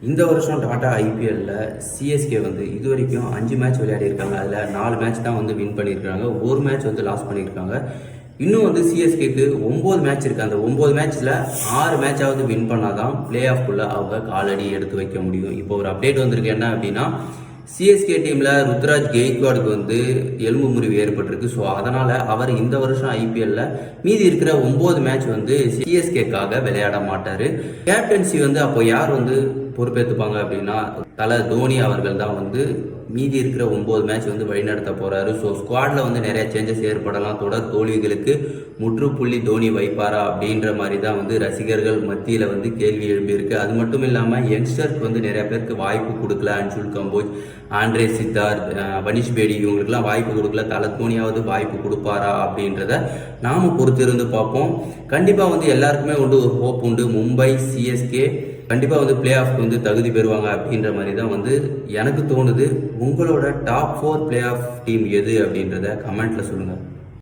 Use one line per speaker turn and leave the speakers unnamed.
இந்த வருஷம் டாடா ஐபிஎல்ல சிஎஸ்கே வந்து இது வரைக்கும் 5 மேட்ச் விளையாடி இருக்காங்க. அதில் 4 மேட்ச் தான் வந்து வின் பண்ணியிருக்காங்க, ஒரு மேட்ச் வந்து லாஸ் பண்ணியிருக்காங்க. இன்னும் வந்து சிஎஸ்கேக்கு 9 மேட்ச் இருக்குது. அந்த 9 மேட்ச்சில் 6 மேட்சாவது வின் பண்ணாதான் பிளே ஆஃப்குள்ளே அவங்க காலடி எடுத்து வைக்க முடியும். இப்போ ஒரு அப்டேட் வந்திருக்கு, என்ன அப்படின்னா சிஎஸ்கே டீமில் ருத்ராஜ் கெய்க்வாடுக்கு வந்து எலும்பு முறிவு ஏற்பட்டிருக்கு. ஸோ அதனால் அவர் இந்த வருஷம் ஐபிஎல்ல மீதி இருக்கிற 9 மேட்ச் வந்து சிஎஸ்கேக்காக விளையாட மாட்டார். கேப்டன்சி வந்து அப்போ யார் வந்து பொறுப்பேற்றுப்பாங்க அப்படின்னா தலை தோனி அவர்கள் தான் வந்து மீதி இருக்கிற 9 மேட்ச் வந்து வழிநடத்த போறாரு. ஸோ ஸ்குவாட்ல வந்து நிறைய சேஞ்சஸ் ஏற்படலாம். தொடர் தோல்விகளுக்கு முற்றுப்புள்ளி தோனி வைப்பாரா அப்படின்ற மாதிரி தான் வந்து ரசிகர்கள் மத்தியில் வந்து கேள்வி எழுப்பியிருக்கு. அது மட்டும் இல்லாமல் யங்ஸ்டருக்கு வந்து நிறைய பேருக்கு வாய்ப்பு கொடுக்கல. அன்சுல் கம்போஜ், ஆண்ட்ரே சித்தார்த், வனிஷ் பேடி இவங்களுக்குலாம் வாய்ப்பு கொடுக்கல. தலை தோனியாவது வாய்ப்பு கொடுப்பாரா அப்படின்றத நாம பொறுத்திருந்து பார்ப்போம். கண்டிப்பாக வந்து எல்லாருக்குமே வந்து ஒரு ஹோப் உண்டு. மும்பை, சிஎஸ்கே கண்டிப்பாக வந்து பிளே ஆஃப்க்கு வந்து தகுதி பெறுவாங்க அப்படின்ற மாதிரி தான் வந்து எனக்கு தோணுது. உங்களோட டாப் 4 பிளே ஆஃப் டீம் எது அப்படின்றத கமெண்ட்ல சொல்லுங்கள்.